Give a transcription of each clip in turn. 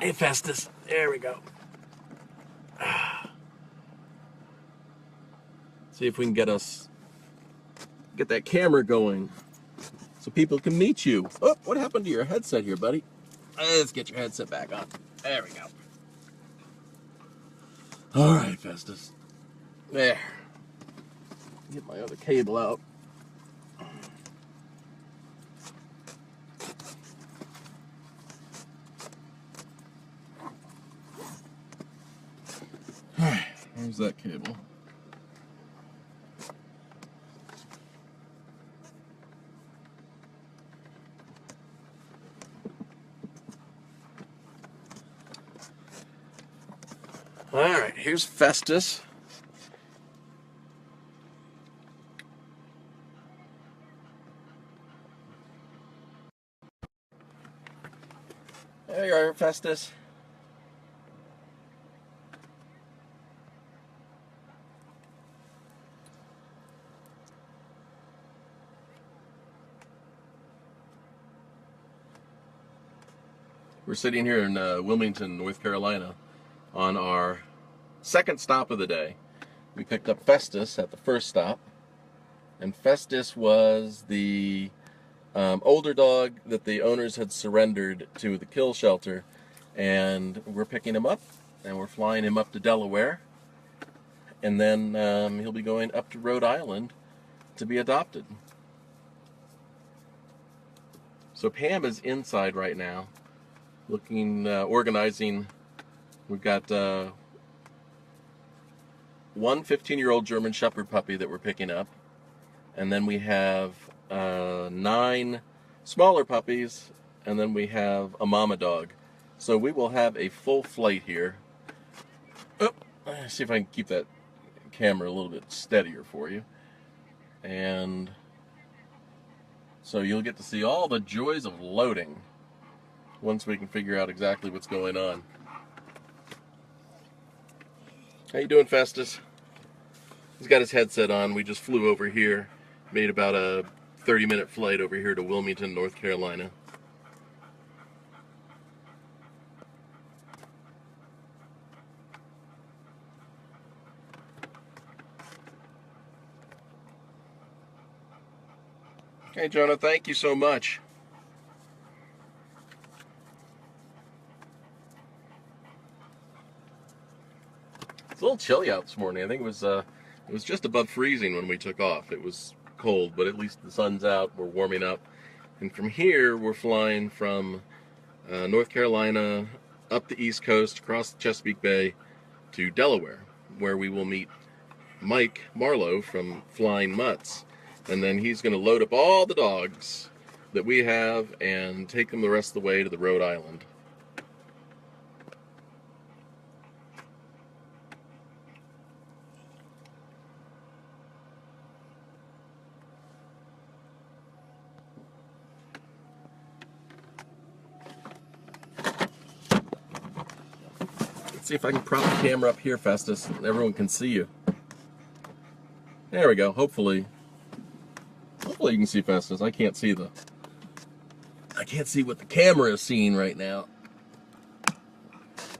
Hey, Festus. There we go. See if we can get that camera going so people can meet you. Oh, what happened to your headset here, buddy? Let's get your headset back on. There we go. All right, Festus. There. Get my other cable out. All right, where's that cable? All right, here's Festus. There you are, Festus. We're sitting here in Wilmington, North Carolina, on our second stop of the day. We picked up Festus at the first stop, and Festus was the older dog that the owners had surrendered to the kill shelter, and we're picking him up, and we're flying him up to Delaware, and then he'll be going up to Rhode Island to be adopted. So Pam is inside right now, looking, organizing. We've got one 15-year-old German Shepherd puppy that we're picking up, and then we have 9 smaller puppies, and then we have a mama dog. So we will have a full flight here. Oh, let's see if I can keep that camera a little bit steadier for you. And so you'll get to see all the joys of loading once we can figure out exactly what's going on. How you doing, Festus? He's got his headset on. We just flew over here, made about a 30-minute flight over here to Wilmington, North Carolina. Okay, Jonah, thank you so much. It's a little chilly out this morning. I think it was just above freezing when we took off. It was cold, but at least the sun's out. We're warming up. And from here, we're flying from North Carolina up the East Coast, across the Chesapeake Bay to Delaware, where we will meet Mike Marlowe from Flying Mutts. And then he's going to load up all the dogs that we have and take them the rest of the way to the Rhode Island. Let's see if I can prop the camera up here, Festus, and everyone can see you. There we go. Hopefully you can see Festus. I can't see what the camera is seeing right now.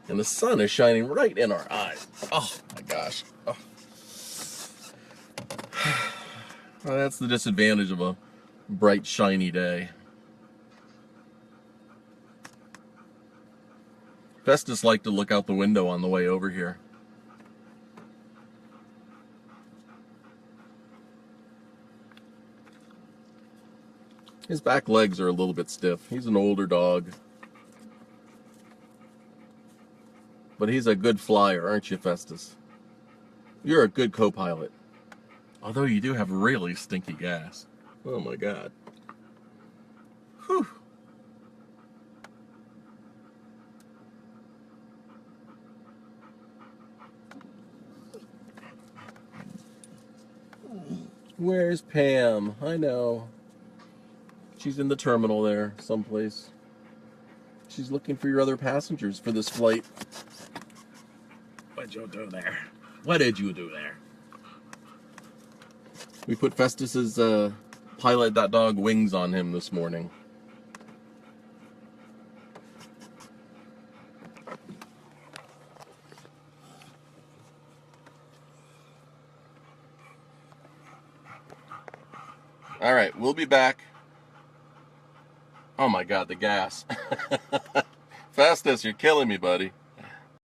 And the sun is shining right in our eyes. Oh my gosh. Oh. Well, that's the disadvantage of a bright, shiny day. Festus liked to look out the window on the way over here. His back legs are a little bit stiff. He's an older dog. But he's a good flyer, aren't you, Festus? You're a good co-pilot. Although you do have really stinky gas. Oh my God. Whew. Where's Pam? I know. She's in the terminal there, someplace. She's looking for your other passengers for this flight. What'd you do there? What did you do there? We put Festus's Pilot.dog wings on him this morning. All right, we'll be back. Oh my God, the gas. Festus, you're killing me, buddy.